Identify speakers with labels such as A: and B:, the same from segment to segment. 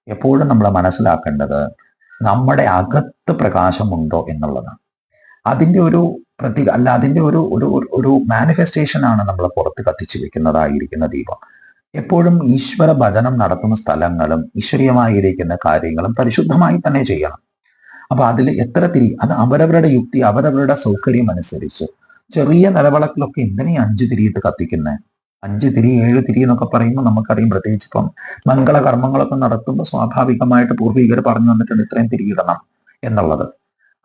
A: എപ്പോഴും നമ്മൾ മനസ്സിലാക്കേണ്ടത് നമ്മുടെ അകത്ത് പ്രകാശമുണ്ടോ എന്നുള്ളതാണ്. അതിൻ്റെ ഒരു അതിൻ്റെ ഒരു മാനിഫെസ്റ്റേഷൻ ആണ് നമ്മൾ പുറത്ത് കത്തിച്ചു വെക്കുന്നതായിരിക്കുന്ന ദീപം. എപ്പോഴും ഈശ്വര ഭജനം നടത്തുന്ന സ്ഥലങ്ങളും ഈശ്വരീയമായിരിക്കുന്ന കാര്യങ്ങളും പരിശുദ്ധമായി തന്നെ ചെയ്യണം. അപ്പൊ അതിൽ എത്ര തിരി, അത് അവരവരുടെ യുക്തി, അവരവരുടെ സൗകര്യം അനുസരിച്ച്. ചെറിയ നിലവിളക്കിലൊക്കെ എന്തിനാ 5 തിരിയിട്ട് കത്തിക്കുന്നത്? 5 തിരി 7 തിരി എന്നൊക്കെ പറയുമ്പോൾ നമുക്കറിയാം, പ്രത്യേകിച്ച് ഇപ്പം മംഗളകർമ്മങ്ങളൊക്കെ നടത്തുമ്പോൾ സ്വാഭാവികമായിട്ട് പൂർവികർ പറഞ്ഞു തന്നിട്ടുണ്ട് ഇത്രയും തിരിയിടണം എന്നുള്ളത്.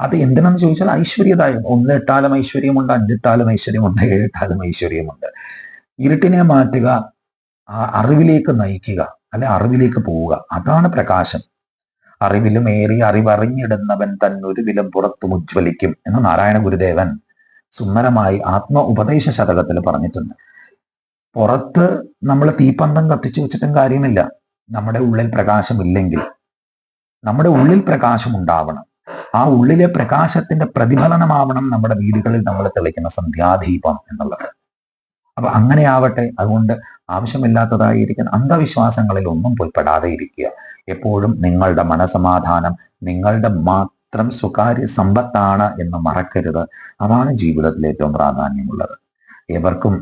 A: അത് എന്തിനാന്ന് ചോദിച്ചാൽ ഐശ്വര്യദായം. 1 ഇട്ടാലും ഐശ്വര്യമുണ്ട്, 5 ഇട്ടാലും ഐശ്വര്യമുണ്ട്, 7 ഇട്ടാലും ഐശ്വര്യമുണ്ട്. ഇരുട്ടിനെ മാറ്റുക, അറിവിലേക്ക് നയിക്കുക, അല്ലെ അറിവിലേക്ക് പോവുക, അതാണ് പ്രകാശം. അറിവിലുമേറി അറിവറിഞ്ഞിടുന്നവൻ തന്നൊരു വിലം പുറത്തും ഉജ്ജ്വലിക്കും എന്ന് നാരായണ ഗുരുദേവൻ സുന്ദരമായി ആത്മ ഉപദേശ ശതകത്തിൽ പറഞ്ഞിട്ടുണ്ട്. പുറത്ത് നമ്മൾ തീപ്പന്തം കത്തിച്ചു വെച്ചിട്ടും കാര്യമില്ല. നമ്മുടെ ഉള്ളിൽ പ്രകാശമില്ലെങ്കിൽ, നമ്മുടെ ഉള്ളിൽ പ്രകാശം ഉണ്ടാവണം. ആ ഉള്ളിലെ പ്രകാശത്തിന്റെ പ്രതിഫലനമാവണം നമ്മുടെ വീടുകളിൽ നമ്മൾ തെളിക്കുന്ന സന്ധ്യാദീപം എന്നുള്ളത്. അപ്പൊ അങ്ങനെ ആവട്ടെ. അതുകൊണ്ട് ആവശ്യമില്ലാത്തതായിരിക്കുന്ന അന്ധവിശ്വാസങ്ങളിൽ ഒന്നും പോയി പെടാതെ ഇരിക്കുക. എപ്പോഴും നിങ്ങളുടെ മനസമാധാനം നിങ്ങളുടെ മാത്രം സ്വകാര്യ സമ്പത്താണ് എന്ന് മറക്കരുത്. അതാണ് ജീവിതത്തിൽ ഏറ്റവും പ്രാധാന്യമുള്ളത്. ഏവർക്കും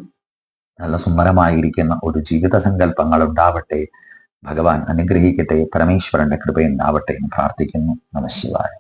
A: നല്ല സുന്ദരമായിരിക്കുന്ന ഒരു ജീവിത സങ്കല്പങ്ങൾ ഉണ്ടാവട്ടെ. ഭഗവാൻ അനുഗ്രഹിക്കട്ടെ. പരമേശ്വരന്റെ കൃപയുണ്ടാവട്ടെ എന്ന് പ്രാർത്ഥിക്കുന്നു. നമഃശിവായ.